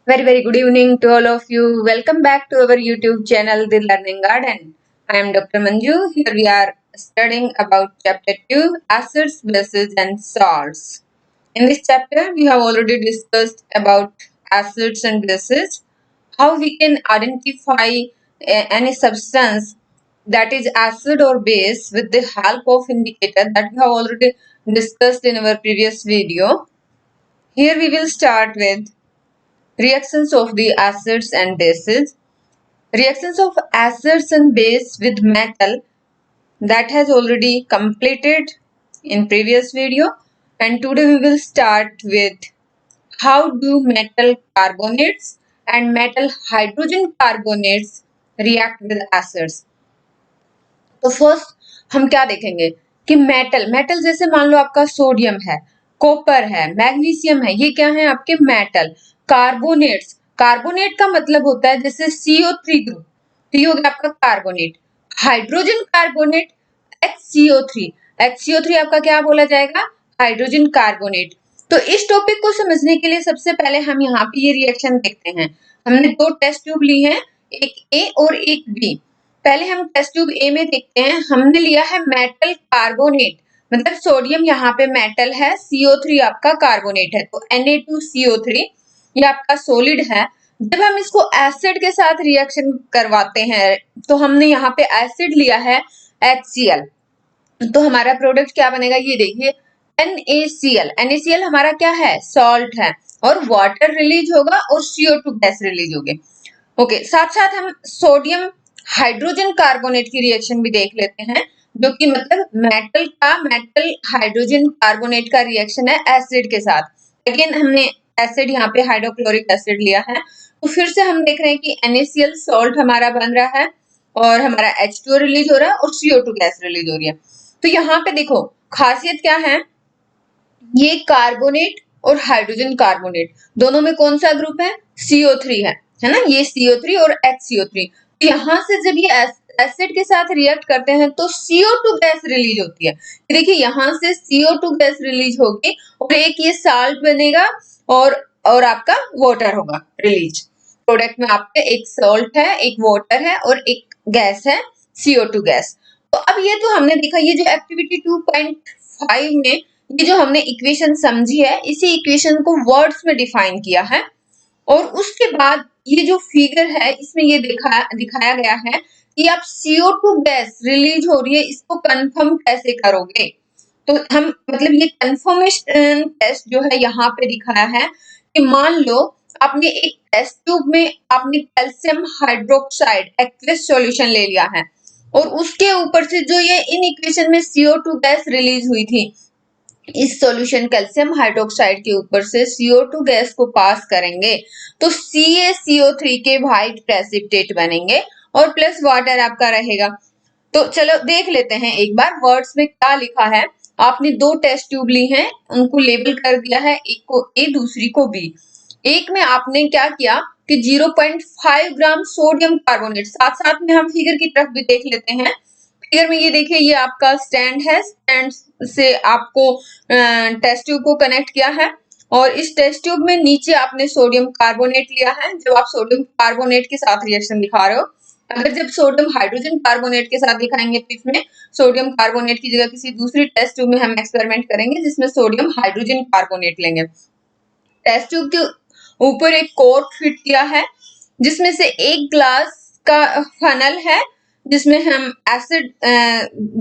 Very good evening to all of you. Welcome back to our YouTube channel, The Learning Garden. I am Dr. Manju. Here we are studying about chapter 2, acids, bases and salts. In this chapter, we have already discussed about acids and bases, how we can identify any substance that is acid or base with the help of indicator that we have already discussed in our previous video. Here we will start with reactions of the acids and bases. Reactions of acids and base with metal that has already completed in previous video, and today we will start with how do metal carbonates and metal hydrogen carbonates react with acids. तो first हम क्या देखेंगे कि metal जैसे मान लो आपका sodium है, copper है, मैग्नीशियम है, ये क्या है आपके मेटल। कार्बोनेट का मतलब होता है जैसे CO3 ग्रुप, तो ये हो गया आपका कार्बोनेट। हाइड्रोजन कार्बोनेट HCO3 आपका क्या बोला जाएगा, हाइड्रोजन कार्बोनेट। तो इस टॉपिक को समझने के लिए सबसे पहले हम यहाँ पे ये रिएक्शन देखते हैं। हमने दो टेस्ट ट्यूब ली हैं, एक ए और एक बी। पहले हम टेस्ट ट्यूब ए में देखते हैं। हमने लिया है मेटल कार्बोनेट, मतलब सोडियम यहाँ पे मेटल है, CO3 आपका कार्बोनेट है, तो Na2CO3 ये आपका सॉलिड है। जब हम इसको एसिड के साथ रिएक्शन करवाते हैं तो हमने यहाँ पे एसिड लिया है HCl, तो हमारा प्रोडक्ट क्या बनेगा ये देखिए NaCl हमारा क्या है, सॉल्ट है, और वाटर रिलीज होगा और CO2 गैस रिलीज होगी। ओके, साथ साथ हम सोडियम हाइड्रोजन कार्बोनेट की रिएक्शन भी देख लेते हैं, जो कि मतलब मेटल हाइड्रोजन कार्बोनेट का रिएक्शन है एसिड के साथ। अगेन हमने एसिड यहाँ पे हाइड्रोक्लोरिक एसिड लिया है, तो फिर से हम देख रहे हैं कि NaCl सॉल्ट हमारा बन रहा है और हमारा H2O रिलीज हो रहा है और CO2 गैस रिलीज हो रही है। तो यहाँ पे देखो खासियत क्या है, ये कार्बोनेट और हाइड्रोजन कार्बोनेट दोनों में कौन सा ग्रुप है, CO3 है ना, ये CO3 और HCO3। तो यहाँ से जब ये एसिड के साथ रिएक्ट करते हैं तो CO2 गैस रिलीज होती है। देखिए यहाँ से CO2 गैस रिलीज होगी और एक ये साल्ट बनेगा और आपका वाटर होगा रिलीज। प्रोडक्ट में आपके एक सॉल्ट है, एक वाटर है और एक गैस है CO2 गैस। तो अब ये तो हमने देखा, ये जो एक्टिविटी 2.5 में ये जो हमने इक्वेशन समझी है, इसी इक्वेशन को वर्ड्स में डिफाइन किया है। और उसके बाद ये जो फिगर है इसमें ये दिखाया गया है कि आप CO2 गैस रिलीज हो रही है, इसको कंफर्म कैसे करोगे। तो हम मतलब ये कंफर्मेशन टेस्ट जो है यहाँ पे दिखाया है कि मान लो आपने एक टेस्ट ट्यूब में आपने कैल्शियम हाइड्रोक्साइड एक्वस सॉल्यूशन ले लिया है और उसके ऊपर से जो ये इन इक्वेशन में CO2 गैस रिलीज हुई थी, इस सॉल्यूशन कैल्शियम हाइड्रोक्साइड के ऊपर से CO2 गैस को पास करेंगे तो CaCO3 के व्हाइट प्रेसिपिटेट बनेंगे और प्लस वाटर आपका रहेगा। तो चलो देख लेते हैं एक बार वर्ड्स में क्या लिखा है। आपने दो टेस्ट ट्यूब ली हैं, उनको लेबल कर दिया है, एक को ए दूसरी को बी। एक में आपने क्या किया कि 0.5 ग्राम सोडियम कार्बोनेट, साथ साथ में हम फिगर की तरफ भी देख लेते हैं। फिगर में ये देखिए, ये आपका स्टैंड है, स्टैंड से आपको टेस्ट ट्यूब को कनेक्ट किया है और इस टेस्ट ट्यूब में नीचे आपने सोडियम कार्बोनेट लिया है। जब आप सोडियम कार्बोनेट के साथ रिएक्शन दिखा रहे हो, अगर जब सोडियम हाइड्रोजन कार्बोनेट के साथ दिखाएंगे तो इसमें सोडियम कार्बोनेट की जगह किसी दूसरी टेस्ट ट्यूब में हम एक्सपेरिमेंट करेंगे जिसमें सोडियम हाइड्रोजन कार्बोनेट लेंगे। टेस्ट ट्यूब के ऊपर एक कोट फिट किया है जिसमें से एक ग्लास का फनल है जिसमें हम एसिड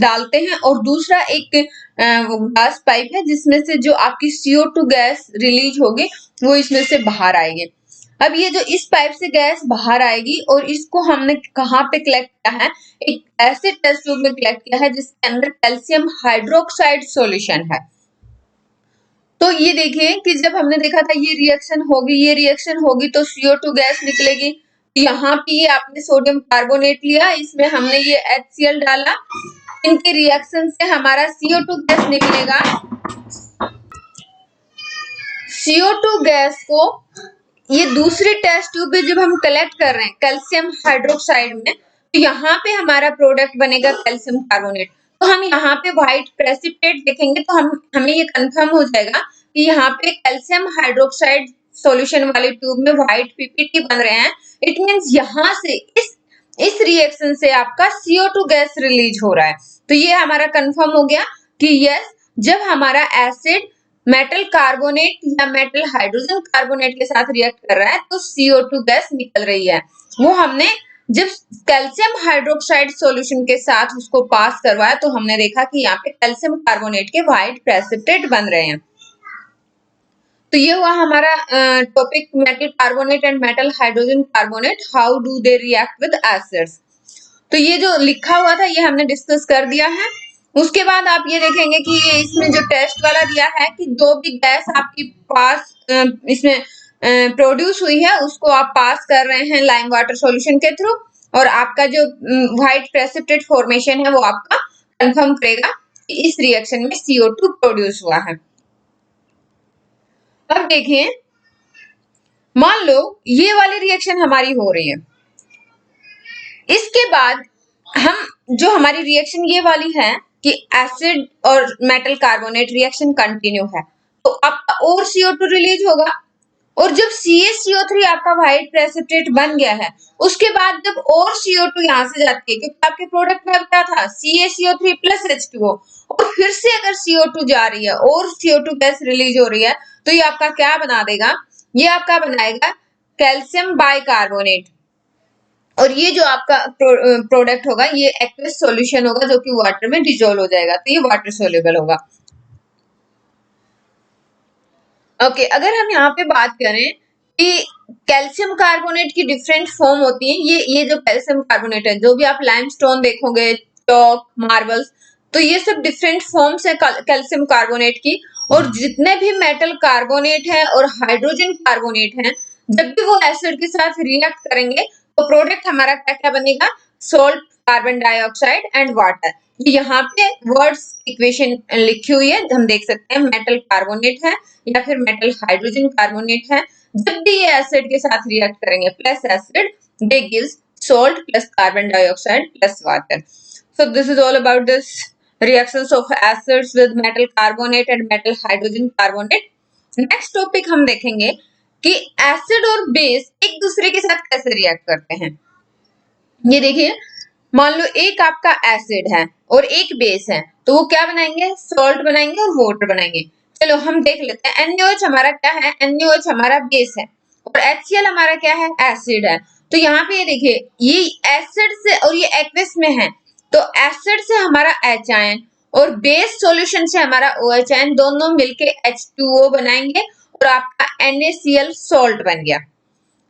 डालते हैं और दूसरा एक ग्लास पाइप है जिसमें से जो आपकी CO2 गैस रिलीज होगी वो इसमें से बाहर आएगी। अब ये जो इस पाइप से गैस बाहर आएगी और इसको हमने कहाँ पे कलेक्ट किया है, एक ऐसे टेस्ट ट्यूब में कलेक्ट किया है जिसके अंदर कैल्शियम हाइड्रोक्साइड सॉल्यूशन है। तो ये देखिए कि जब हमने देखा था ये रिएक्शन होगी तो CO2 गैस निकलेगी। यहाँ पे ये आपने सोडियम कार्बोनेट लिया, इसमें हमने ये HCl डाला, इनके रिएक्शन से हमारा CO2 गैस निकलेगा। CO2 गैस को ये दूसरी टेस्ट ट्यूब में जब हम कलेक्ट कर रहे हैं कैल्शियम हाइड्रोक्साइड में, तो यहाँ पे हमारा प्रोडक्ट बनेगा कैल्शियम कार्बोनेट। तो हम यहाँ पे व्हाइट प्रेसिपिटेट देखेंगे तो हमें ये कंफर्म हो जाएगा कि यहाँ पे कैल्शियम हाइड्रोक्साइड सॉल्यूशन वाले ट्यूब में व्हाइट पीपीटी बन रहे हैं, इट मींस यहाँ से इस रिएक्शन से आपका CO2 गैस रिलीज हो रहा है। तो ये हमारा कंफर्म हो गया कि यस, जब हमारा एसिड मेटल कार्बोनेट या मेटल हाइड्रोजन कार्बोनेट के साथ रिएक्ट कर रहा है तो CO2 गैस निकल रही है। वो हमने जब कैल्शियम हाइड्रोक्साइड सॉल्यूशन के साथ उसको पास करवाया तो हमने देखा कि यहाँ पे कैल्शियम कार्बोनेट के व्हाइट प्रेसिपिटेट बन रहे हैं। तो ये हुआ हमारा topic metal carbonate and metal hydrogen carbonate, how do they react with acids. तो ये जो लिखा हुआ था ये हमने डिस्कस कर दिया है। उसके बाद आप ये देखेंगे कि ये इसमें जो टेस्ट वाला दिया है कि जो भी गैस आपकी पास इसमें प्रोड्यूस हुई है उसको आप पास कर रहे हैं लाइम वाटर सॉल्यूशन के थ्रू, और आपका जो व्हाइट प्रेसिपिटेट फॉर्मेशन है वो आपका कंफर्म करेगा कि इस रिएक्शन में CO2 प्रोड्यूस हुआ है। अब देखिए, मान लो ये वाली रिएक्शन हमारी हो रही है, इसके बाद हम जो हमारी रिएक्शन ये वाली है कि एसिड और मेटल कार्बोनेट रिएक्शन कंटिन्यू है, तो आपका और CO2 रिलीज होगा, और जब CaCO3 आपका व्हाइट प्रेसिपिटेट बन गया है उसके बाद जब और CO2 यहाँ से जाती है, क्योंकि आपके प्रोडक्ट में क्या था CaCO3 प्लस H2O, और फिर से अगर CO2 जा रही है और CO2 गैस रिलीज हो रही है तो ये आपका क्या बना देगा, ये आपका बनाएगा कैल्शियम बाइकार्बोनेट, और ये जो आपका प्रोडक्ट होगा ये एक्वस सॉल्यूशन होगा जो कि वाटर में डिसॉल्व हो जाएगा, तो ये वाटर सोल्यूबल होगा। ओके, अगर हम यहाँ पे बात करें कि कैल्शियम कार्बोनेट की डिफरेंट फॉर्म होती है, ये जो कैल्शियम कार्बोनेट है, जो भी आप लाइमस्टोन देखोगे, चॉक, मार्बल्स, तो ये सब डिफरेंट फॉर्म्स है कैल्शियम कार्बोनेट की, और जितने भी मेटल कार्बोनेट है और हाइड्रोजन कार्बोनेट है, जब भी वो एसिड के साथ रिएक्ट करेंगे तो प्रोडक्ट हमारा क्या क्या बनेगा, salt, carbon dioxide and water. यहाँ पे वर्ड्स इक्वेशन लिखी हुई है, हम देख सकते हैं मेटल कार्बोनेट है या फिर मेटल हाइड्रोजन कार्बोनेट है, जब भी ये एसिड के साथ रिएक्ट करेंगे plus acid, they gives salt plus carbon dioxide plus water. So this is all about this reactions of acids with metal carbonate and metal hydrogen carbonate। Next topic हम देखेंगे कि एसिड और base एक दूसरे के साथ कैसे रिएक्ट करते हैं। ये देखिए, मान लो एक आपका एसिड है और एक बेस है, तो वो क्या बनाएंगे, सॉल्ट बनाएंगे और वाटर बनाएंगे। चलो हम देख लेते हैं। NaOH हमारा क्या है, NaOH हमारा बेस है और HCl हमारा क्या है, एसिड है। तो यहाँ पे ये देखिए, ये एसिड से और ये एक्वस में है, तो एसिड से हमारा H आयन और बेस सॉल्यूशन से हमारा OH आयन दोनों मिलके H2O बनाएंगे और आपका NaCl सॉल्ट बन गया।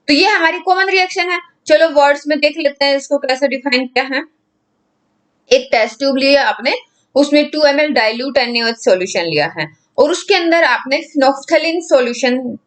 तो ये हमारी कॉमन रिएक्शन है। चलो वर्ड्स में देख लेते हैं इसको कैसे डिफाइन किया है। एक टेस्ट ट्यूब लिया आपने, उसमें 2 ml डाइल्यूट NaOH सॉल्यूशन लिया है और उसके अंदर आपने फिनोफ्थलीन सॉल्यूशन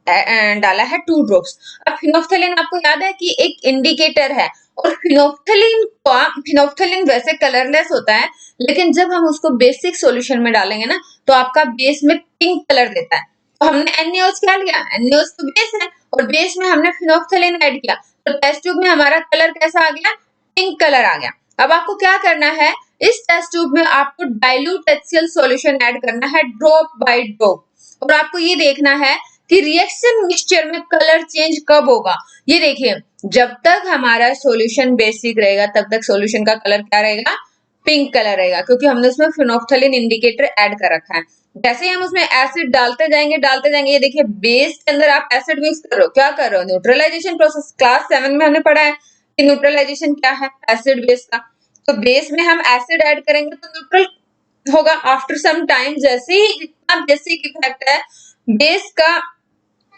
डाला है 2 ड्रॉप्स। अब फिनोफ्थलीन आपको याद है कि एक इंडिकेटर है, और फिनोफ्थलीन वैसे कलरलेस होता है, लेकिन जब हम उसको बेसिक सॉल्यूशन में डालेंगे ना तो आपका बेस में पिंक कलर देता है। तो हमने NaOH क्या लिया, NaOH तो बेस है और बेस में हमने फिनोफ्थलीन ऐड किया, तो टेस्ट ट्यूब में हमारा कलर कैसा आ गया, पिंक कलर आ गया। अब आपको क्या करना है, इस टेस्ट ट्यूब में आपको डाइल्यूट HCl सॉल्यूशन ऐड करना है ड्रॉप बाय ड्रॉप, और आपको ये देखना है कि रिएक्शन मिक्सचर में कलर चेंज कब होगा। ये देखिए, जब तक हमारा सॉल्यूशन बेसिक रहेगा तब तक सॉल्यूशन का कलर क्या रहेगा, पिंक कलर रहेगा, क्योंकि हमने उसमें फिनोफ्थलीन इंडिकेटर ऐड कर रखा है। जैसे ही हम उसमें एसिड डालते जाएंगे, ये देखिए बेस के अंदर आप एसिड मिक्स कर रहे हो, क्या कर रहे हो, न्यूट्रलाइजेशन प्रोसेस। क्लास 7 में हमने पढ़ा है कि न्यूट्रलाइजेशन क्या है, एसिड बेस का। तो बेस में हम एसिड ऐड करेंगे तो न्यूट्रल होगा आफ्टर सम टाइम। जैसे ही जितना बेसिक इफेक्ट है बेस का,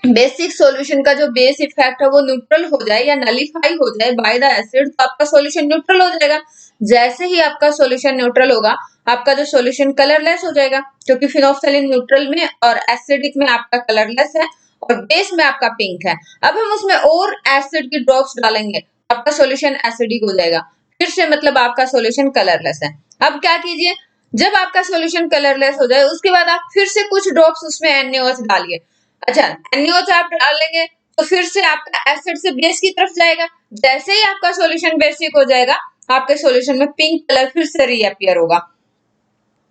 बेसिक सॉल्यूशन का जो बेस इफेक्ट है वो न्यूट्रल हो जाए या नलिफाई हो जाए बाय द एसिड, तो आपका सॉल्यूशन न्यूट्रल हो जाएगा। जैसे ही आपका सॉल्यूशन न्यूट्रल होगा आपका जो सॉल्यूशन कलरलेस हो जाएगा, क्योंकि फिनोफ्थलीन न्यूट्रल में और एसिडिक में आपका कलरलेस है और बेस में आपका पिंक है। अब हम उसमें और एसिड की ड्रॉप्स डालेंगे, आपका सॉल्यूशन एसिडिक हो जाएगा, फिर से मतलब आपका सॉल्यूशन कलरलेस है। अब क्या कीजिए, जब आपका सॉल्यूशन कलरलेस हो जाए उसके बाद आप फिर से कुछ ड्रॉप्स उसमें NaOH डालिए। अच्छा, NaOH आप डालेंगे तो फिर से आपका एसिड से बेस की तरफ जाएगा। जैसे ही आपका सॉल्यूशन बेसिक हो जाएगा आपके सॉल्यूशन में पिंक कलर फिर से रीअपियर होगा।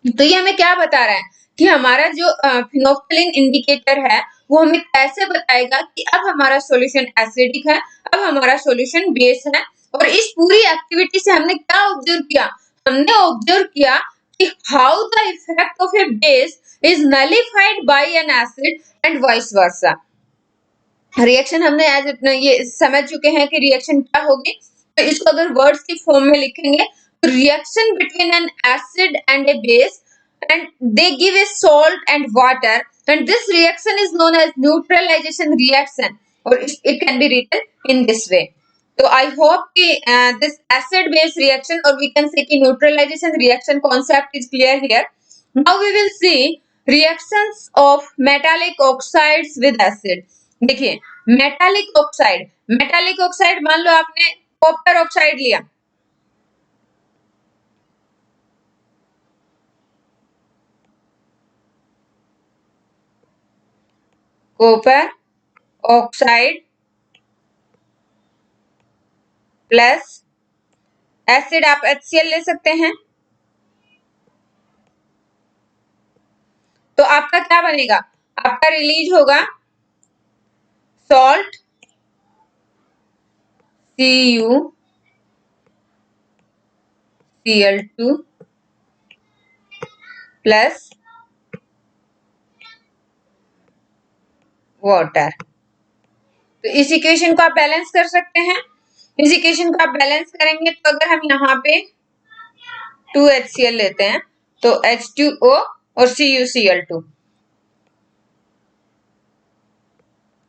तो ये हमें क्या बता रहा है कि हमारा जो फिनोफ्थलीन इंडिकेटर है वो हमें कैसे बताएगा कि अब हमारा सॉल्यूशन एसिडिक है, अब हमारा सॉल्यूशन बेस है। और इस पूरी एक्टिविटी से हमने क्या ऑब्जर्व किया, हमने ऑब्जर्व किया कि how the effect of a base is nullified by an acid and vice versa. Reaction हमने एज ये समझ चुके हैं कि रिएक्शन क्या होगी। तो इसको अगर वर्ड्स की फॉर्म में लिखेंगे तो reaction between N acid and A base and they give a salt and water and this reaction is known as neutralization reaction or it can be written in this way. So I hope कि this acid base reaction or we can say कि neutralization reaction concept is clear here. Now we will see reactions of metallic oxides with acid. देखिए metallic oxide मान लो आपने copper oxide लिया, copper oxide plus acid आप HCl ले सकते हैं, तो आपका क्या बनेगा, आपका रिलीज होगा सॉल्ट CuCl2 प्लस वाटर। तो इस इक्वेशन को आप बैलेंस कर सकते हैं। इस इक्वेशन को आप बैलेंस करेंगे तो अगर हम यहाँ पे 2HCl लेते हैं तो H2O और CuCl2।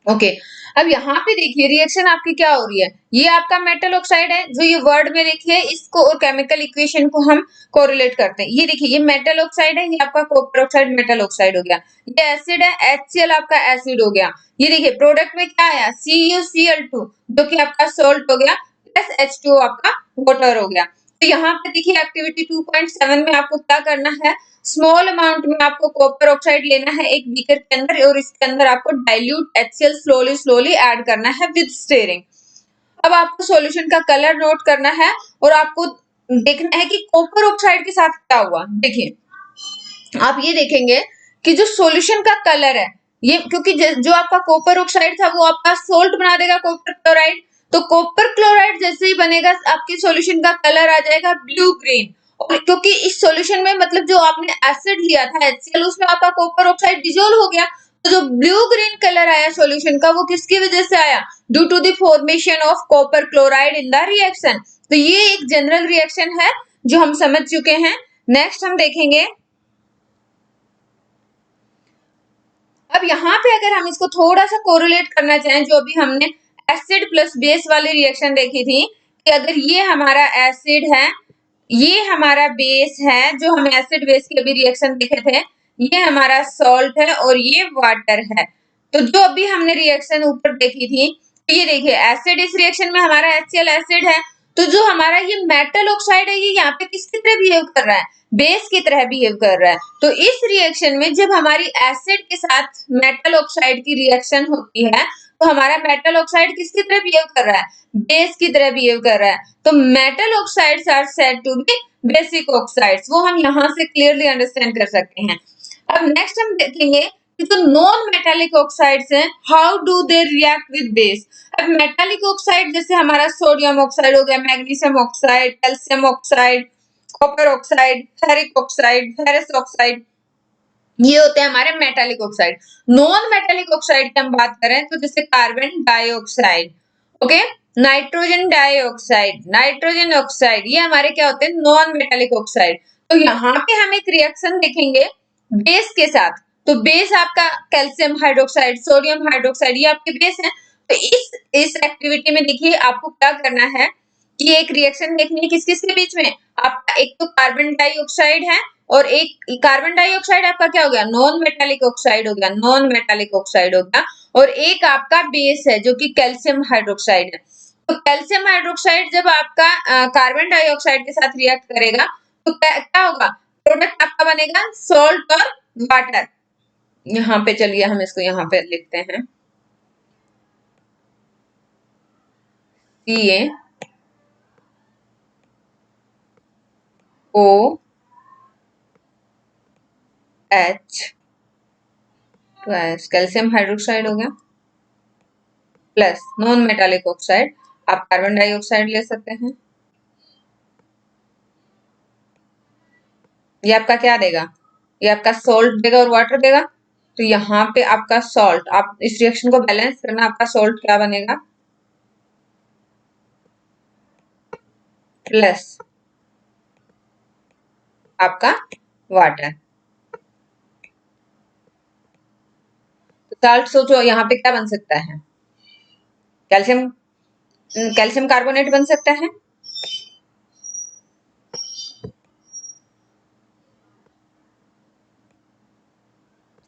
ओके अब यहाँ पे देखिए रिएक्शन आपकी क्या हो रही है, ये आपका मेटल ऑक्साइड है जो ये वर्ड में लिखिए इसको और केमिकल इक्वेशन को हम कोरिलेट करते हैं। ये देखिए ये मेटल ऑक्साइड है, ये आपका कॉपर ऑक्साइड मेटल ऑक्साइड हो गया, ये एसिड है HCl आपका एसिड हो गया। ये देखिए प्रोडक्ट में क्या आया CuCl2 जो कि आपका सॉल्ट हो गया प्लस H2O आपका वाटर हो गया। तो यहाँ पे देखिए एक्टिविटी 2.7 में आपको क्या करना है, स्मॉल अमाउंट में आपको कॉपर ऑक्साइड लेना है एक बीकर के अंदर और इसके अंदर आपको डाइल्यूट HCl स्लोली ऐड करना है विद स्टीयरिंग। अब आपको सॉल्यूशन का कलर नोट करना है और आपको देखना है कि कॉपर ऑक्साइड के साथ क्या हुआ। देखिए आप ये देखेंगे कि जो सॉल्यूशन का कलर है ये क्योंकि जो आपका कॉपर ऑक्साइड था वो आपका सोल्ट बना देगा कॉपर क्लोराइड, तो कॉपर क्लोराइड जैसे ही बनेगा आपके सॉल्यूशन का कलर आ जाएगा ब्लू ग्रीन। और क्योंकि इस सॉल्यूशन में मतलब जो आपने एसिड लिया था HCl उसमें आपका कॉपर ऑक्साइड डिसॉल्व हो गया, तो जो ब्लू ग्रीन कलर आया सॉल्यूशन का वो किसकी वजह से आया, due to the formation of copper chloride in the reaction. तो ये एक जनरल रिएक्शन है जो हम समझ चुके हैं। नेक्स्ट हम देखेंगे, अब यहाँ पे अगर हम इसको थोड़ा सा कोरिलेट करना चाहें जो अभी हमने एसिड प्लस बेस वाली रिएक्शन देखी थी कि अगर ये हमारा एसिड है ये हमारा बेस है, जो हम एसिड बेस की अभी रिएक्शन देखे थे ये हमारा सॉल्ट है और ये वाटर है। तो जो अभी हमने रिएक्शन ऊपर देखी थी तो ये देखिए एसिड इस रिएक्शन में हमारा HCl एसिड है, तो जो हमारा ये मेटल ऑक्साइड है ये यहाँ पे किसकी तरह बिहेव कर रहा है, बेस की तरह बिहेव कर रहा है। तो इस रिएक्शन में जब हमारी एसिड के साथ मेटल ऑक्साइड की रिएक्शन होती है तो हमारा मेटल ऑक्साइड किसकी तरह बिहेव कर रहा है, बेस की तरह बिहेव कर रहा है। तो metal oxides are said to be basic oxides, वो हम यहाँ से क्लियरली अंडरस्टैंड कर सकते हैं। अब नेक्स्ट हम देखेंगे कि जो नॉन मेटालिक ऑक्साइड्स हैं how do they react with base. अब मेटालिक ऑक्साइड जैसे हमारा सोडियम ऑक्साइड हो गया, magnesium oxide, calcium oxide, copper oxide, ferric oxide, ferrous oxide, ये होते हैं हमारे metallic oxide. Non metallic oxide की हम बात करें तो जैसे carbon dioxide, okay, nitrogen dioxide, nitrogen oxide, ये हमारे क्या होते हैं नॉन मेटालिक ऑक्साइड। तो यहाँ पे हम एक रिएक्शन देखेंगे बेस के साथ, तो बेस आपका कैल्शियम हाइड्रोक्साइड, सोडियम हाइड्रोक्साइड, ये आपके बेस हैं। तो इस एक्टिविटी में देखिए आपको क्या करना है कि एक रिएक्शन देखनी है किस किस के बीच में, आपका एक तो कार्बन डाइऑक्साइड है और एक कार्बन डाइऑक्साइड आपका क्या हो गया नॉन मेटालिक ऑक्साइड हो गया, नॉन मेटालिक ऑक्साइड हो गया, और एक आपका बेस है जो कि कैल्शियम हाइड्रोक्साइड है। तो कैल्शियम हाइड्रोक्साइड जब आपका कार्बन डाइऑक्साइड के साथ रिएक्ट करेगा तो क्या होगा, प्रोडक्ट आपका बनेगा सॉल्ट और वाटर। यहाँ पे चलिए हम इसको यहाँ पे लिखते हैं CaOH कैल्शियम हाइड्रोक्साइड हो गया प्लस नॉन मेटालिक ऑक्साइड, आप कार्बन डाइऑक्साइड ले सकते हैं। ये आपका क्या देगा, ये आपका सॉल्ट देगा और वाटर देगा। तो यहाँ पे आपका सॉल्ट, आप इस रिएक्शन को बैलेंस करना, आपका सॉल्ट क्या बनेगा प्लस आपका वाटर। तो सॉल्ट सोचो यहाँ पे क्या बन सकता है, कैल्शियम, कैल्शियम कार्बोनेट बन सकता है।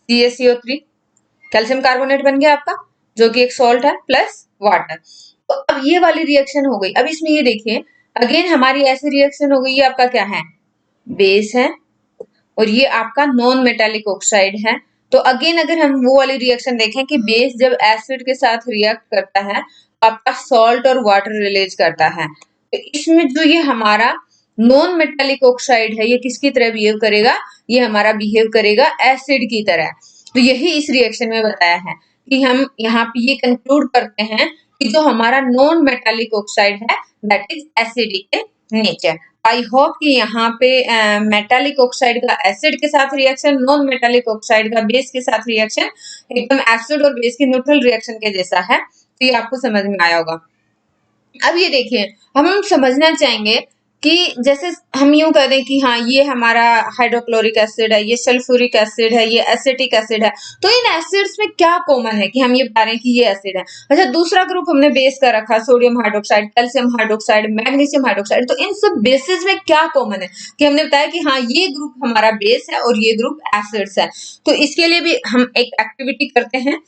CaCO3 कैल्शियम कार्बोनेट बन गया आपका, जो कि एक सॉल्ट है प्लस वाटर। तो अब ये वाली रिएक्शन हो गई। अब इसमें ये देखिए अगेन हमारी ऐसी रिएक्शन हो गई, ये आपका क्या है, बेस है और ये आपका नॉन मेटालिक ऑक्साइड है। तो अगेन अगर हम वो वाली रिएक्शन देखें कि बेस जब एसिड के साथ रिएक्ट करता है तो आपका सॉल्ट और वाटर रिलीज करता है। तो इसमें जो ये हमारा नॉन मेटालिक ऑक्साइड है ये किसकी तरह बिहेव करेगा, ये हमारा बिहेव करेगा एसिड की तरह। तो यही इस रिएक्शन में बताया है कि हम यहाँ पे ये कंक्लूड करते हैं कि जो हमारा नॉन मेटालिक ऑक्साइड है that is acidic in nature. I hope कि यहाँ पे मेटालिक ऑक्साइड का एसिड के साथ रिएक्शन, नॉन मेटालिक ऑक्साइड का बेस के साथ रिएक्शन एकदम एसिड और बेस की न्यूट्रल रिएक्शन के जैसा है। तो ये आपको समझ में आया होगा। अब ये देखिए हम समझना चाहेंगे कि जैसे हम यूं कह दें कि हाँ ये हमारा हाइड्रोक्लोरिक एसिड है, ये सल्फ्यूरिक एसिड है, ये एसिटिक एसिड है। तो इन एसिड्स में क्या कॉमन है कि हम ये बता रहे हैं कि ये एसिड है। अच्छा दूसरा ग्रुप हमने बेस का रखा, sodium hydroxide, calcium hydroxide, magnesium hydroxide. तो इन सब बेसिस में क्या कॉमन है कि हमने बताया कि हाँ ये ग्रुप हमारा बेस है और ये ग्रुप एसिड्स है। तो इसके लिए भी हम एक एक्टिविटी करते हैं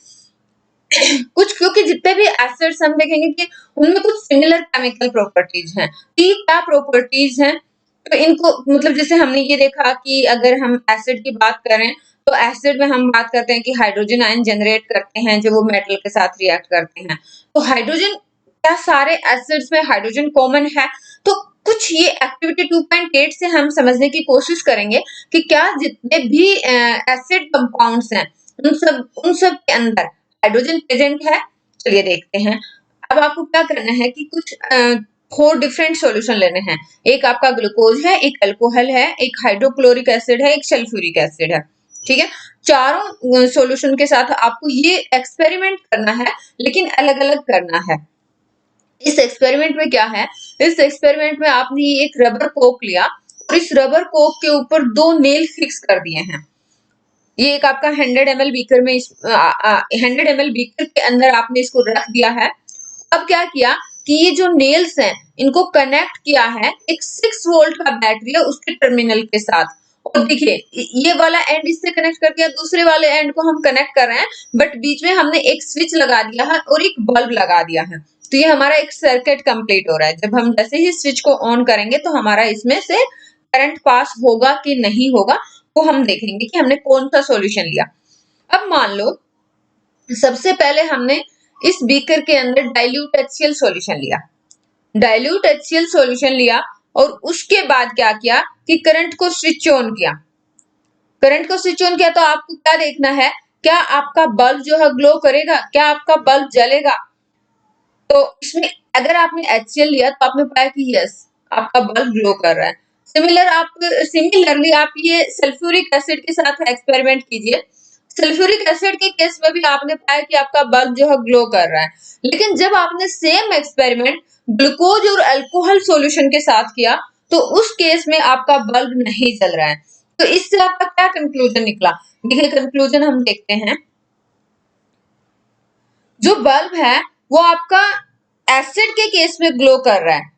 कुछ, क्योंकि जितने भी एसिड्स हम देखेंगे कि उनमें कुछ सिमिलर केमिकल प्रॉपर्टीज हैं। ये क्या प्रॉपर्टीज हैं, तो इनको मतलब जैसे हमने ये देखा कि अगर हम एसिड की बात करें तो एसिड में हम बात करते हैं कि हाइड्रोजन आयन जनरेट करते हैं जब वो मेटल के साथ रिएक्ट करते हैं। तो हाइड्रोजन, क्या सारे एसिड्स में हाइड्रोजन कॉमन है? तो कुछ ये एक्टिविटी 2.8 से हम समझने की कोशिश करेंगे कि क्या जितने भी एसिड कंपाउंड्स हैं उन सब के अंदर हाइड्रोजन प्रेजेंट है। चलिए देखते हैं। अब आपको क्या करना है कि कुछ 4 डिफरेंट सॉल्यूशन लेने हैं। एक आपका ग्लूकोज है, एक अल्कोहल है, एक हाइड्रोक्लोरिक एसिड है, एक सल्फ्यूरिक एसिड है। ठीक है, चारों सॉल्यूशन के साथ आपको ये एक्सपेरिमेंट करना है, लेकिन अलग अलग करना है। इस एक्सपेरिमेंट में क्या है, इस एक्सपेरिमेंट में आपने एक रबर कोक लिया और इस रबर कोक के ऊपर 2 नेल फिक्स कर दिए हैं। ये एक आपका 100 ml बीकर में 100 ml बीकर के अंदर आपने इसको रख दिया है। अब क्या किया कि ये जो नेल्स हैं इनको कनेक्ट किया है एक 6 वोल्ट का बैटरी है उसके टर्मिनल के साथ। और देखिए ये वाला एंड इससे कनेक्ट कर दिया, दूसरे वाले एंड को हम कनेक्ट कर रहे हैं, बट बीच में हमने एक स्विच लगा दिया है और एक बल्ब लगा दिया है। तो ये हमारा एक सर्किट कंप्लीट हो रहा है। जब हम जैसे ही स्विच को ऑन करेंगे तो हमारा इसमें से करंट पास होगा कि नहीं होगा वो हम देखेंगे कि हमने कौन सा सॉल्यूशन लिया। अब मान लो सबसे पहले हमने इस बीकर के अंदर डाइल्यूट HCl सॉल्यूशन लिया, डाइल्यूट HCl सॉल्यूशन लिया और उसके बाद क्या किया कि करंट को स्विच ऑन किया। करंट को स्विच ऑन किया तो आपको क्या देखना है, क्या आपका बल्ब जो है ग्लो करेगा, क्या आपका बल्ब जलेगा? तो इसमें अगर आपने HCl लिया तो आपने पाया कि यस आपका बल्ब ग्लो कर रहा है। सिमिलरली आप ये सल्फ्यूरिक एसिड के साथ एक्सपेरिमेंट कीजिए। सल्फ्यूरिक एसिड के केस में भी आपने पाया कि आपका बल्ब जो है ग्लो कर रहा है। लेकिन जब आपने सेम एक्सपेरिमेंट ग्लूकोज और अल्कोहल सॉल्यूशन के साथ किया तो उस केस में आपका बल्ब नहीं जल रहा है। तो इससे आपका क्या कंक्लूजन निकला? देखिए कंक्लूजन हम देखते हैं। जो बल्ब है वो आपका एसिड के केस में ग्लो कर रहा है।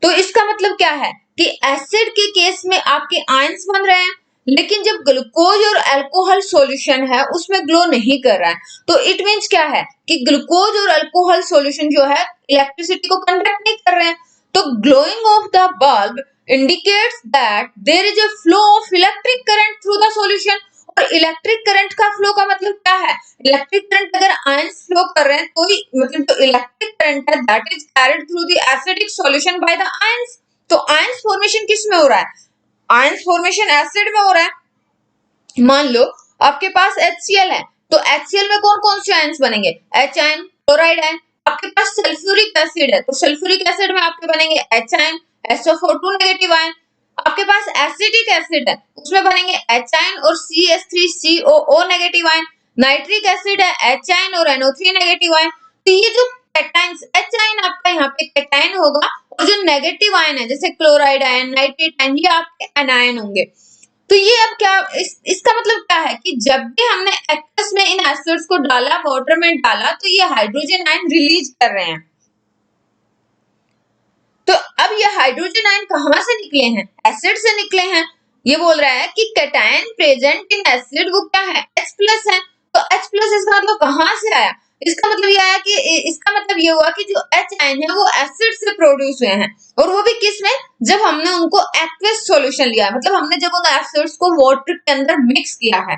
तो इसका मतलब क्या है कि एसिड के केस में आपके आयंस बन रहे हैं, लेकिन जब ग्लूकोज और अल्कोहल सॉल्यूशन है उसमें ग्लो नहीं कर रहा है। तो इट मींस क्या है कि ग्लूकोज और अल्कोहल सॉल्यूशन जो है इलेक्ट्रिसिटी को कंडक्ट नहीं कर रहे हैं। तो glowing of the bulb indicates that there is a flow of electric current through the solution. और इलेक्ट्रिक करंट का फ्लो का मतलब क्या है, इलेक्ट्रिक करंट अगर आयंस फ्लो कर रहे हैं तो ही मतलब जो इलेक्ट्रिक करंट है that is carried through the acidic solution by the ions. तो आयंस फॉर्मेशन किस में हो रहा है, आयंस फॉर्मेशन एसिड में हो रहा है। मान लो आपके पास HCl है तो HCl में कौन कौन से आयंस बनेंगे? H ion, chloride ion. आपके पास सल्फ्यूरिक एसिड है तो सल्फ्यूरिक एसिड में आपके बनेंगे H ion, SO4 negative ion. आपके पास एसिटिक एसिड है उसमें बनेंगे H आयन और CH3COO negative ion. Nitric acid है H आयन और NO3 नेगेटिव आयन। तो ये जो कैटायंस, H आयन आपका यहाँ पे कैटायन होगा और जो नेगेटिव आयन है जैसे क्लोराइड आयन, नाइट्रेट आयन, ये आपके एनायन होंगे। तो ये अब क्या इसका मतलब क्या है कि जब भी हमने एक्वस में इन एसिड्स को डाला, वाटर में डाला, तो ये हाइड्रोजन आयन रिलीज कर रहे हैं। तो अब ये हाइड्रोजन आयन कहां से निकले हैं? एसिड से निकले हैं। ये बोल रहा है कि कैटायन प्रेजेंट इन एसिड वो क्या है? H+ है। तो H+ इसका मतलब कहां से आया? इसका मतलब ये आया कि इसका मतलब ये हुआ कि जो H आयन है वो एसिड से प्रोड्यूस हुए हैं और वो भी किस में? जब हमने उनको एक्वस सॉल्यूशन लिया, मतलब हमने जब उन एसिड्स को वाटर के अंदर मिक्स किया है।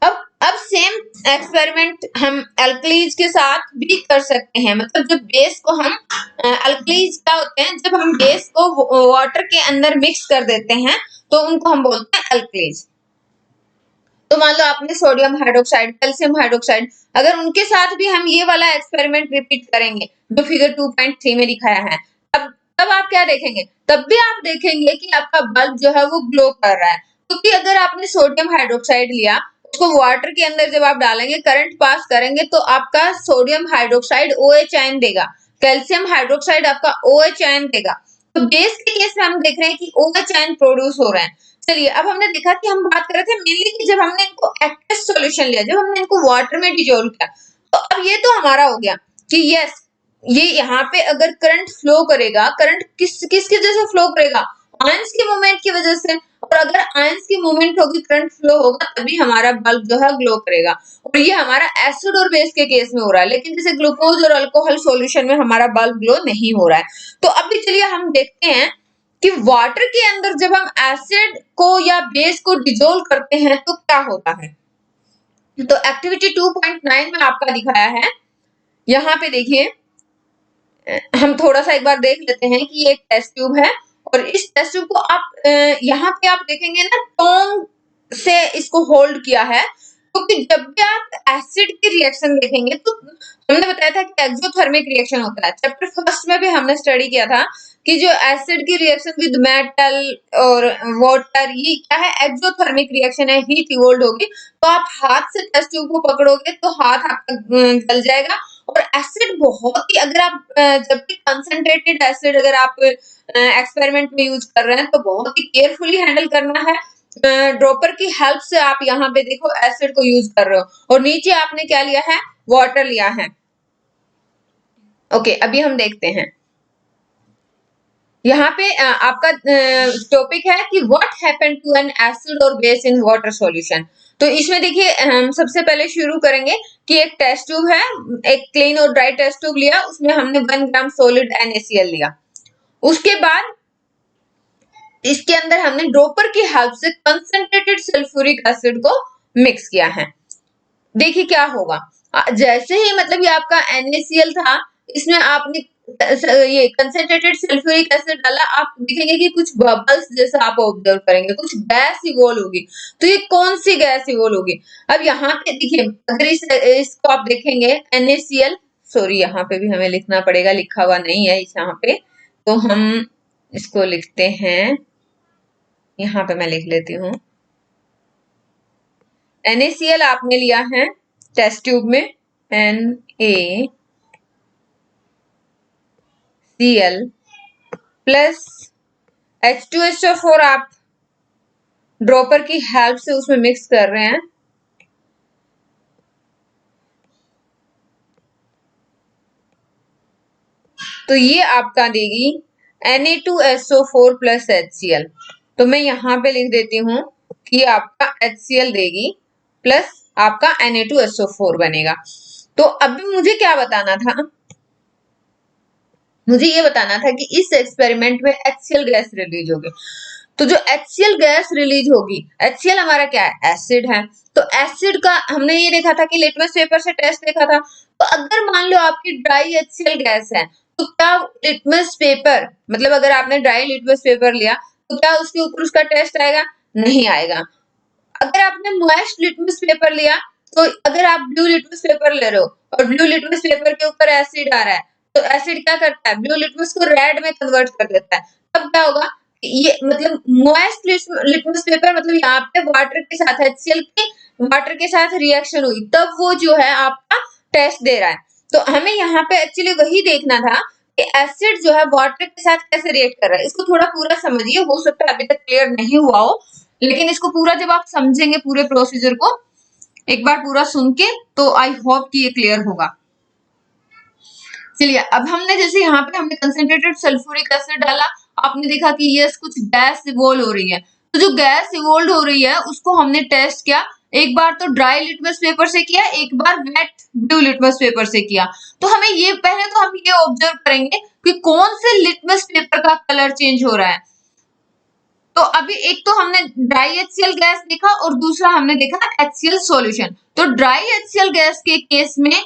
अब सेम एक्सपेरिमेंट हम अल्कलीज के साथ भी कर सकते हैं। मतलब जब बेस को हम अल्कलीज क्या होते हैं? जब हम बेस को वाटर के अंदर मिक्स कर देते हैं तो उनको हम बोलते हैं अल्कलीज। तो मान लो आपने सोडियम हाइड्रोक्साइड, कैल्शियम हाइड्रोक्साइड, अगर उनके साथ भी हम ये वाला एक्सपेरिमेंट रिपीट करेंगे जो फिगर 2.3 में दिखाया है, तब आप क्या देखेंगे? तब भी आप देखेंगे कि आपका बल्ब जो है वो ग्लो कर रहा है, क्योंकि अगर आपने सोडियम हाइड्रोक्साइड लिया, उसको वाटर के अंदर जब आप डालेंगे, करंट पास करेंगे, तो आपका सोडियम हाइड्रोक्साइड OH आयन देगा, कैल्शियम हाइड्रोक्साइड आपका OH आयन देगा। तो बेस के केस में हम देख रहे हैं कि OH आयन प्रोड्यूस हो रहे हैं। चलिए अब हमने देखा कि हम बात कर रहे थे मेनली कि जब हमने इनको एक्वस सॉल्यूशन लिया, जब हमने इनको वाटर में डिसॉल्व किया, तो अब ये तो हमारा हो गया कि यस, ये यहाँ पे अगर करंट फ्लो करेगा, करंट किसकी वजह से फ्लो करेगा? आयंस के मूवमेंट की वजह से। और अगर आयंस की मूवमेंट होगी, करंट फ्लो होगा, तभी हमारा बल्ब जो है ग्लो करेगा। और ये हमारा एसिड और बेस के केस में हो रहा है, लेकिन जैसे ग्लूकोज और अल्कोहल सॉल्यूशन में हमारा बल्ब ग्लो नहीं हो रहा है। तो अभी चलिए हम देखते हैं कि वाटर के अंदर जब हम एसिड को या बेस को डिसॉल्व करते हैं तो क्या होता है। तो एक्टिविटी 2.9 में आपका दिखाया है, यहाँ पे देखिए, हम थोड़ा सा एक बार देख लेते हैं कि ये एक टेस्ट ट्यूब है और इस टेस्ट ट्यूब को आप यहाँ पे आप देखेंगे ना, टोंग से इसको होल्ड किया है, क्योंकि जब भी आप एसिड की रिएक्शन देखेंगे तो हमने बताया था कि एक्सोथर्मिक रिएक्शन होता है। चैप्टर फर्स्ट में भी हमने स्टडी किया था कि जो एसिड की रिएक्शन विद मेटल और वाटर, ये क्या है? एक्सोथर्मिक रिएक्शन है, हीट इवोल्व होगी। तो आप हाथ से टेस्ट ट्यूब को पकड़ोगे तो हाथ आपका जल जाएगा। और एसिड बहुत ही, अगर आप जब भी कंसंट्रेटेड एसिड अगर आप एक्सपेरिमेंट में यूज कर रहे हैं तो बहुत ही केयरफुली हैंडल करना है। ड्रॉपर की हेल्प से आप यहाँ पे देखो एसिड को यूज कर रहे हो और नीचे आपने क्या लिया है? वाटर लिया है। ओके, अभी हम देखते हैं यहाँ पे आपका टॉपिक है कि what happen to an acid और बेस इन वाटर सॉल्यूशन। तो इसमें देखिए हम सबसे पहले शुरू करेंगे कि एक टेस्ट ट्यूब है, एक क्लीन और ड्राई टेस्ट ट्यूब लिया, उसमें हमने 1 ग्राम सॉलिड NaCl लिया। उसके बाद इसके अंदर हमने ड्रॉपर की हेल्प से कंसंट्रेटेड सल्फ्यूरिक एसिड को मिक्स किया है। देखिए क्या होगा, जैसे ही मतलब ये आपका NaCl था, इसमें आपने ये कंसंट्रेटेड सल्फ्यूरिक एसिड डाला, आप देखेंगे कि कुछ बबल्स जैसा आप ऑब्जर्व करेंगे, कुछ गैस इवॉल्व होगी। तो ये कौन सी गैस इवॉल्व होगी? अब यहाँ पे देखिए, अगर इसको आप देखेंगे NaCl, सॉरी यहाँ पे भी हमें लिखना पड़ेगा, लिखा हुआ नहीं है यहाँ पे, तो हम इसको लिखते हैं, यहाँ पे मैं लिख लेती हूँ। NaCl आपने लिया है टेस्ट ट्यूब में, NaCl प्लस H2SO4 आप ड्रॉपर की हेल्प से उसमें मिक्स कर रहे हैं। तो ये आपका देगी Na2SO4 प्लस HCl। तो मैं यहाँ पे लिख देती हूँ कि आपका HCl देगी प्लस आपका Na2SO4 बनेगा। तो अभी मुझे क्या बताना था? मुझे ये बताना था कि इस एक्सपेरिमेंट में HCl गैस रिलीज होगी। तो जो HCl गैस रिलीज होगी, HCl हमारा क्या है? एसिड है। तो एसिड का हमने ये देखा था कि लिटमस पेपर से टेस्ट देखा था। तो अगर मान लो आपकी ड्राई HCl गैस है, तो क्या लिटमस पेपर, मतलब अगर आपने ड्राई लिटमस पेपर लिया तो क्या उसके ऊपर उसका टेस्ट आएगा? नहीं आएगा। अगर आपने मॉइस्ट लिटमस पेपर लिया, तो अगर आप ब्लू लिटमस पेपर ले रहे हो और ब्लू लिटमस पेपर के ऊपर एसिड आ रहा है, तो एसिड क्या करता है, ब्लू लिटमस को रेड में कन्वर्ट कर देता है। तब क्या होगा, ये मतलब मॉइस्ट लिटमस पेपर मतलब यहाँ पे वाटर के साथ HCl की वाटर के साथ रिएक्शन हुई, तब वो जो है आपका टेस्ट दे रहा है। तो हमें यहाँ पे एक्चुअली वही देखना था कि एसिड जो है वाटर के साथ कैसे रिएक्ट कर रहा है। इसको थोड़ा पूरा समझिए, हो सकता है अभी तक क्लियर नहीं हुआ हो, लेकिन इसको पूरा जब आप समझेंगे पूरे प्रोसीजर को एक बार पूरा सुन के, तो आई होप कि ये क्लियर होगा। चलिए, अब हमने जैसे यहाँ पे हमने कंसंट्रेटेड सल्फ्यूरिक एसिड डाला, आपने देखा कि ये कुछ गैस इवोल्व हो रही है। तो जो गैस इवोल्व हो रही है उसको हमने टेस्ट किया, एक बार तो ड्राई लिटमस पेपर से किया, एक बार वेट ब्लू लिटमस पेपर से किया। तो हमें ये पहले तो हम ये ऑब्जर्व करेंगे कि कौन से लिटमस पेपर का कलर चेंज हो रहा है। तो अभी एक तो हमने ड्राई HCl गैस देखा और दूसरा हमने देखा HCl सॉल्यूशन। तो ड्राई HCl गैस के केस में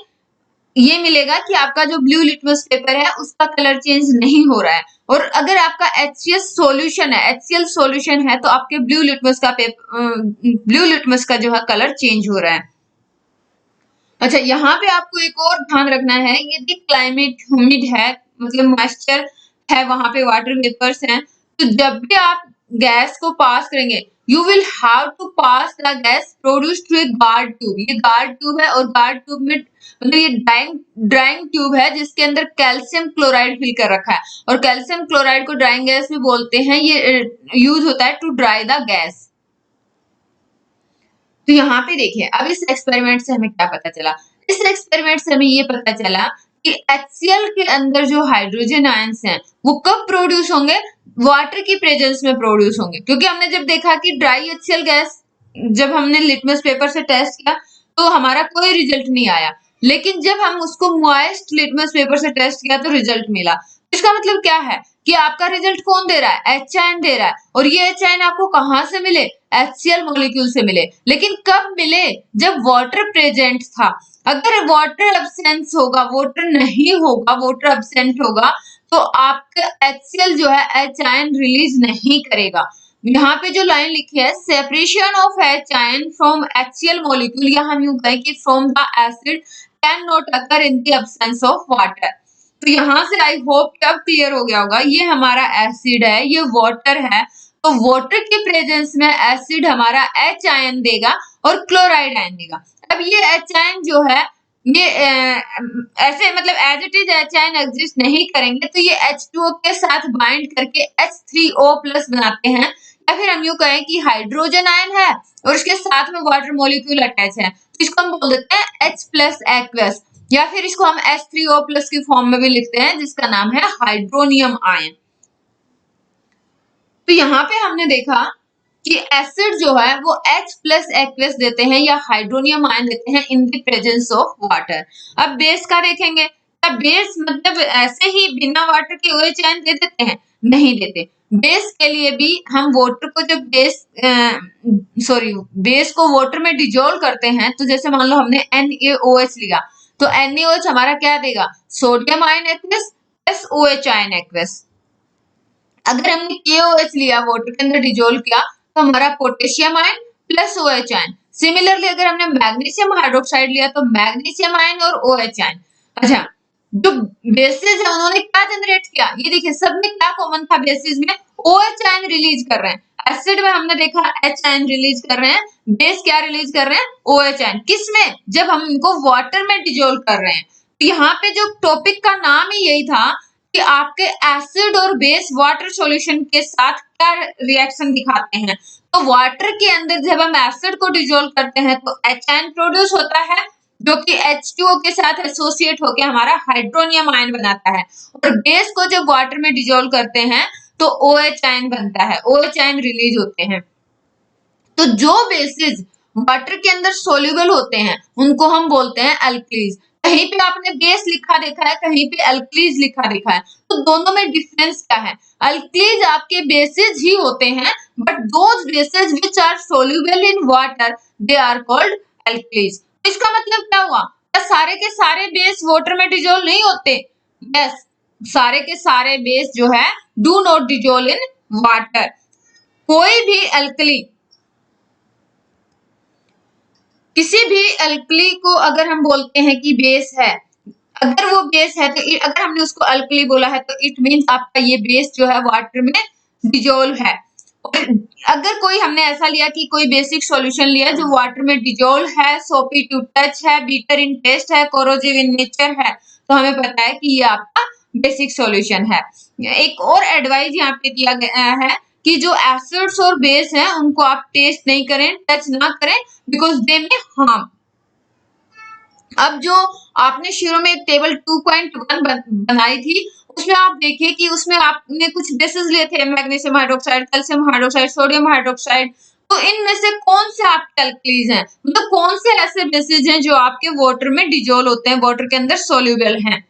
ये मिलेगा कि आपका जो ब्लू लिटमस पेपर है उसका कलर चेंज नहीं हो रहा है, और अगर आपका HCl सॉल्यूशन है, HCl सॉल्यूशन है, तो आपके ब्लू लिटमस का जो है कलर चेंज हो रहा है। अच्छा, यहाँ पे आपको एक और ध्यान रखना है, यदि क्लाइमेट ह्यूमिड है, मतलब मॉइस्चर है, वहां पे वाटर वेपर्स हैं, तो जब भी आप गैस को पास करेंगे, you will have to pass the gas produce through a guard tube. ये गार्ड ट्यूब है और गार्ड ट्यूब में मतलब ये ड्राइंग ट्यूब है जिसके अंदर कैल्शियम क्लोराइड फिल कर रखा है, और कैल्शियम क्लोराइड को ड्राइंग गैस भी बोलते हैं। ये यूज होता है टू ड्राई द गैस। तो यहाँ पे देखिए, अब इस एक्सपेरिमेंट से हमें क्या पता चला, इस एक्सपेरिमेंट से हमें ये पता चला कि HCl के अंदर जो हाइड्रोजन आयंस हैं वो कब प्रोड्यूस होंगे, वाटर की प्रेजेंस में प्रोड्यूस होंगे। क्योंकि हमने जब देखा कि ड्राई HCl गैस जब हमने लिटमस पेपर से टेस्ट किया तो हमारा कोई रिजल्ट नहीं आया, लेकिन जब हम उसको मॉइस्ट लिटमस पेपर से टेस्ट किया तो रिजल्ट मिला। इसका मतलब क्या है कि आपका रिजल्ट कौन दे रहा है, HCl दे रहा है, और ये HCl आपको कहां से मिले, HCl मॉलिक्यूल से मिले। लेकिन कब मिले, जब वाटर प्रेजेंट था। अगर वाटर एब्सेंस होगा, वाटर नहीं होगा, वाटर एब्सेंट होगा, तो आपका HCl जो है H आयन रिलीज नहीं करेगा। यहाँ पे जो लाइन लिखी है, separation of H ion from HCl molecule, या हम यूं कहें कि from the acid can not occur in the absence of water. तो यहाँ से आई होप कि अब क्लियर हो गया होगा, ये हमारा एसिड है, ये वाटर है, तो वाटर के प्रेजेंस में एसिड हमारा H आयन देगा और क्लोराइड आयन देगा। अब ये H आयन जो है ये ऐसे मतलब as it is H ion exist नहीं करेंगे, तो ये H2O के साथ बाइंड करके H3O प्लस बनाते हैं, या फिर हम यूं कहें कि हाइड्रोजन आयन है और उसके साथ में वाटर मॉलिक्यूल अटैच है, तो इसको हम बोल देते हैं H प्लस एक्वस, या फिर इसको हम H3O प्लस की फॉर्म में भी लिखते हैं जिसका नाम है हाइड्रोनियम आयन। तो यहाँ पे हमने देखा कि एसिड जो है वो H प्लस एक्वस देते हैं या हाइड्रोनियम आयन देते हैं in the presence of water. अब बेस का देखेंगे, अब बेस मतलब ऐसे ही बिना वाटर के OH आयन दे देते हैं, नहीं देते। बेस के लिए भी हम वाटर को जब बेस को वाटर में डिजोल्व करते हैं, तो जैसे मान लो हमने NaOH लिया, तो NaOH हमारा क्या देगा, sodium ion aqueous plus OH ion aqueous. अगर हमने KOH लिया, वाटर के अंदर डिजोल्व किया, तो हमारा potassium ion plus OH ion. Similarly अगर हमने मैग्नीशियम हाइड्रोक्साइड लिया तो मैग्नीशियम आयन और OH आयन। अच्छा, जो बेसिस है उन्होंने क्या जनरेट किया, ये देखिए सब में क्या कॉमन था, बेसिस में OH आयन रिलीज कर रहे हैं। एसिड में हमने देखा H आयन रिलीज कर रहे हैं, बेस क्या रिलीज कर रहे हैं, OH आयन। किसमें, जब हम इनको वाटर में डिजोल्व कर रहे हैं। तो यहाँ पे जो टॉपिक का नाम ही यही था कि आपके एसिड और बेस वाटर सॉल्यूशन के साथ क्या रिएक्शन दिखाते हैं। तो वाटर के अंदर जब हम एसिड को डिजोल्व करते हैं तो H आयन प्रोड्यूस होता है, जो कि H2O के साथ एसोसिएट होकर हमारा हाइड्रोनियम आयन बनाता है, और बेस को जब वाटर में डिजोल्व करते हैं तो OH आयन बनता है, OH आयन रिलीज होते हैं। तो जो बेसिस वाटर के अंदर सोल्यूबल होते हैं उनको हम बोलते हैं अल्कलीज। कहीं पे आपने बेस लिखा देखा है, कहीं पे अल्कलीज लिखा देखा है, तो दोनों में डिफरेंस क्या है, अल्कलीज आपके बेसिस ही होते हैं, but those bases which are soluble in water they are called alkalis. इसका मतलब क्या हुआ, सारे के सारे बेस वाटर में डिजोल्व नहीं होते। यस, सारे के सारे बेस जो है do not dissolve in water. कोई भी अल्कली किसी भी अल्कली को अगर हम बोलते हैं कि बेस है, अगर वो बेस है तो अगर हमने उसको अल्कली बोला है तो इट मीन्स आपका ये बेस जो है वाटर में डिजोल्व है। और अगर कोई हमने ऐसा लिया कि कोई बेसिक सॉल्यूशन लिया जो वाटर में डिजोल्व है, सोपी टू टच है, बीटर इन टेस्ट है, कोरोजिव इन नेचर है, तो हमें पता है कि ये आपका बेसिक सॉल्यूशन है। एक और एडवाइस यहाँ पे दिया गया है कि जो एसिड्स और बेस हैं उनको आप टेस्ट नहीं करें, टच ना करें, बिकॉज दे में हार्म। अब जो आपने शुरू में एक टेबल 2.1 बनाई थी, उसमें आप देखिए कि उसमें आपने कुछ बेसिस लिए थे, magnesium hydroxide, calcium hydroxide, sodium hydroxide. तो इनमें से कौन से आपके अल्कलीज हैं, मतलब कौन से ऐसे बेसिस हैं जो आपके वाटर में डिजोल्व होते हैं, वाटर के अंदर सोल्यूबल हैं।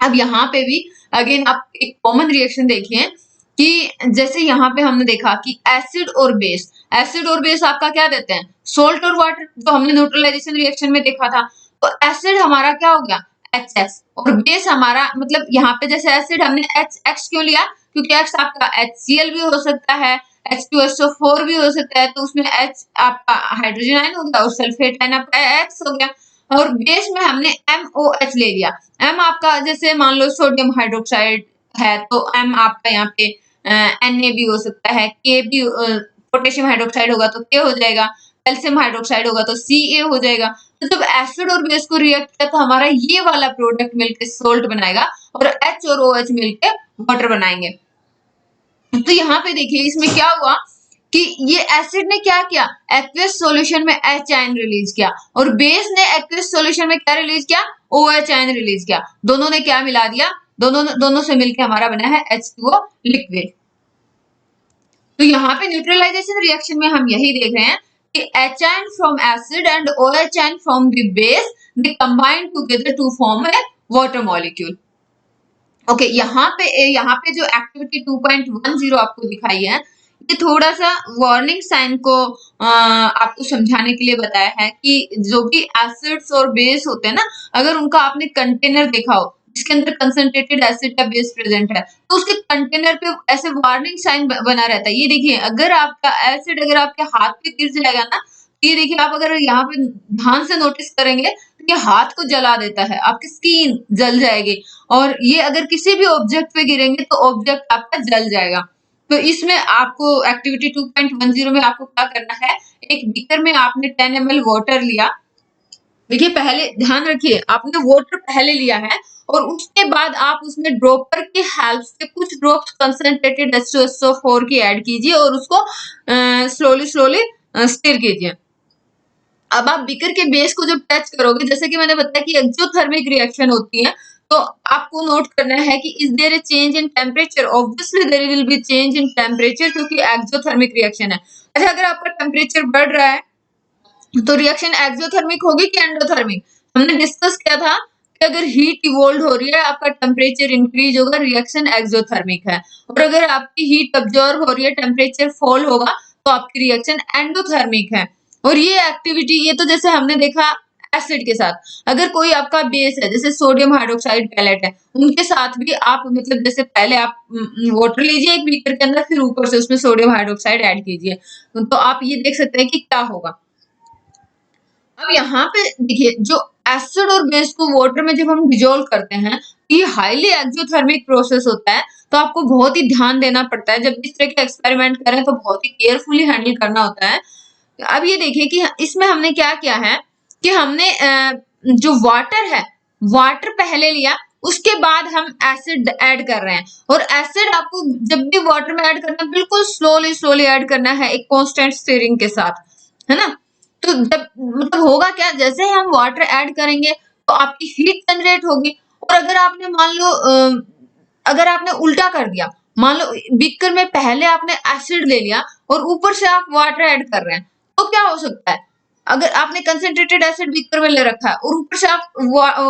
अब यहाँ पे भी अगेन आप एक कॉमन रिएक्शन देखिए कि जैसे यहाँ पे हमने देखा कि एसिड और बेस, एसिड और बेस आपका क्या देते हैं, सोल्ट और वाटर, जो हमने न्यूट्रलाइजेशन रिएक्शन में देखा था। तो एसिड हमारा क्या हो गया, HX, और बेस हमारा मतलब यहाँ पे जैसे एसिड हमने HX क्यों लिया, क्योंकि X आपका HCl भी हो सकता है, H2SO4 भी हो सकता है, तो उसमें H आपका हाइड्रोजन आयन हो गया और सल्फेट आयन आपका X हो गया। और बेस में हमने MOH ले लिया, M आपका जैसे मान लो सोडियम हाइड्रोक्साइड है तो M आपका यहाँ पे Na भी हो सकता है, K भी पोटेशियम हाइड्रोक्साइड होगा तो K हो जाएगा, कैल्शियम हाइड्रोक्साइड होगा तो Ca हो जाएगा। तो जब एसिड और बेस को रिएक्ट किया तो हमारा ये वाला प्रोडक्ट मिलके सोल्ट बनाएगा और H और OH मिलके वाटर बनाएंगे। तो यहाँ पे देखिए इसमें क्या हुआ कि ये एसिड ने क्या किया, एक्वियस सॉल्यूशन में H आयन रिलीज किया, और बेस ने एक्वियस सॉल्यूशन में क्या रिलीज किया, OH आयन रिलीज किया। दोनों ने क्या मिला दिया, दोनों से मिलकर हमारा बना है H2O लिक्विड। तो यहाँ पे न्यूट्रलाइजेशन रिएक्शन में हम यही देख रहे हैं कि H ion from acid and OH ion from the base, they combine together to form a water molecule. Okay, यहाँ पे जो एक्टिविटी 2.10 आपको दिखाई है, ये थोड़ा सा वार्निंग साइन को आपको समझाने के लिए बताया है कि जो भी एसिड्स और बेस होते हैं ना, अगर उनका आपने कंटेनर देखा हो जिसके अंदर कंसंट्रेटेड एसिड या बेस प्रेजेंट है, तो उसके कंटेनर पे ऐसे वार्निंग साइन बना रहता है। ये देखिए, अगर आपका एसिड अगर आपके हाथ पे गिर जाएगा ना, ये देखिए आप अगर यहाँ पे ध्यान से नोटिस करेंगे तो ये हाथ को जला देता है, आपकी स्किन जल जाएगी। और ये अगर किसी भी ऑब्जेक्ट पे गिरेंगे तो ऑब्जेक्ट आपका जल जाएगा। तो इसमें आपको एक्टिविटी 2.10 में आपको क्या करना है, एक बीकर में आपने 10 ml वाटर लिया। देखिए पहले ध्यान रखिए, आपने वाटर पहले लिया है और उसके बाद आप उसमें ड्रॉपर की हेल्प से कुछ ड्रॉप्स कंसंट्रेटेड H2SO4 की ऐड कीजिए और उसको स्लोली स्लोली स्टिर कीजिए। अब आप बीकर के बेस को जब टच करोगे, जैसे कि मैंने बताया कि एक्सोथर्मिक रिएक्शन होती है, तो आपको नोट करना है कि is there a change in temperature, obviously there will be change in temperature क्योंकि एक्सोथर्मिक रिएक्शन है। अच्छा, अगर आपका टेम्परेचर बढ़ रहा है तो रिएक्शन एक्सोथर्मिक होगी कि एंडोथर्मिक, हमने डिस्कस किया था कि अगर हीट इवोल्व हो रही है आपका टेम्परेचर इंक्रीज होगा, रिएक्शन एक्सोथर्मिक है। और अगर आपकी हीट अब्जॉर्ब हो रही है, टेम्परेचर फॉल होगा, तो आपकी रिएक्शन एंडोथर्मिक है। और ये एक्टिविटी, ये तो जैसे हमने देखा एसिड के साथ, अगर कोई आपका बेस है जैसे सोडियम हाइड्रोक्साइड पैलेट है, उनके साथ भी आप मतलब जैसे पहले आप वाटर लीजिए एक बीकर के अंदर, फिर ऊपर से उसमें सोडियम हाइड्रोक्साइड ऐड कीजिए, तो आप ये देख सकते हैं कि क्या होगा। अब यहाँ पे देखिए, जो एसिड और बेस को वाटर में जब हम डिजोल्व करते हैं, ये हाईली एक्सोथर्मिक प्रोसेस होता है, तो आपको बहुत ही ध्यान देना पड़ता है। जब इस तरह के एक्सपेरिमेंट करें तो बहुत ही केयरफुली हैंडल करना होता है। अब ये देखिए कि इसमें हमने क्या किया है कि हमने जो वाटर है, वाटर पहले लिया, उसके बाद हम एसिड ऐड कर रहे हैं। और एसिड आपको जब भी वाटर में ऐड करना है, बिल्कुल स्लोली स्लोली ऐड करना है, एक कांस्टेंट स्टीयरिंग के साथ, है ना। तो जब मतलब होगा क्या, जैसे ही हम वाटर ऐड करेंगे तो आपकी हीट जनरेट होगी। और अगर आपने मान लो अगर आपने उल्टा कर दिया, मान लो बीकर में पहले आपने एसिड ले लिया और ऊपर से आप वाटर ऐड कर रहे हैं, तो क्या हो सकता है, अगर आपने कंसंट्रेटेड एसिड बीकर में ले रखा है और ऊपर से आप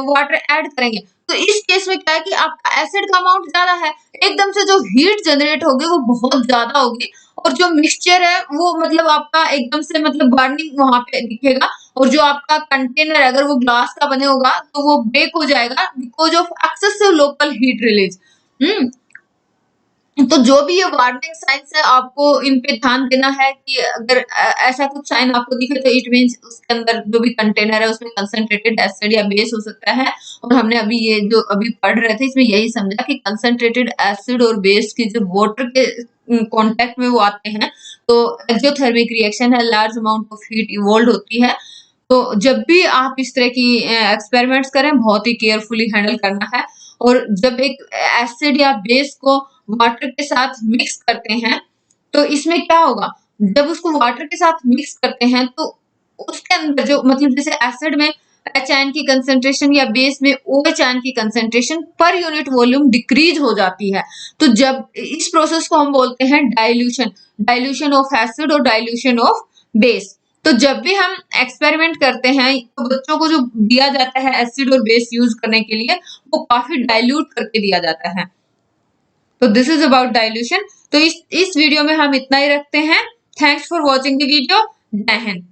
वाटर ऐड करेंगे, तो इस केस में क्या है कि आपका एसिड का अमाउंट ज्यादा है, एकदम से जो हीट जनरेट होगी वो बहुत ज्यादा होगी, और जो मिक्सचर है वो मतलब आपका एकदम से मतलब बर्निंग वहां पे दिखेगा। और जो आपका कंटेनर अगर वो ग्लास का बने होगा तो वो बेक हो जाएगा because of excessive local heat release. तो जो भी ये वार्निंग साइंस है आपको इन पे ध्यान देना है कि अगर ऐसा कुछ साइन आपको दिखे तो इट मीन्स उसके अंदर जो भी कंटेनर है उसमें कंसंट्रेटेड एसिड या बेस हो सकता है। और हमने अभी ये जो अभी पढ़ रहे थे इसमें यही समझा कि कंसंट्रेटेड एसिड और बेस की जब वाटर के कांटेक्ट में वो आते हैं तो एक्सोथर्मिक रिएक्शन है, large amount of heat evolve होती है। तो जब भी आप इस तरह की एक्सपेरिमेंट्स करें बहुत ही केयरफुली हैंडल करना है। और जब एक एसिड या बेस को वाटर के साथ मिक्स करते हैं तो इसमें क्या होगा, जब उसको वाटर के साथ मिक्स करते हैं तो उसके अंदर जो मतलब जैसे एसिड में एच आयन की कंसेंट्रेशन या बेस में ओ एच आयन की concentration per unit volume decrease हो जाती है। तो जब इस प्रोसेस को हम बोलते हैं डाइल्यूशन, डाइल्यूशन ऑफ एसिड और डाइल्यूशन ऑफ बेस। तो जब भी हम एक्सपेरिमेंट करते हैं तो बच्चों को जो दिया जाता है एसिड और बेस यूज करने के लिए वो काफी डाइल्यूट करके दिया जाता है। तो दिस इज अबाउट डाइल्यूशन। तो इस वीडियो में हम इतना ही रखते हैं। Thanks for watching the video. जय हिंद।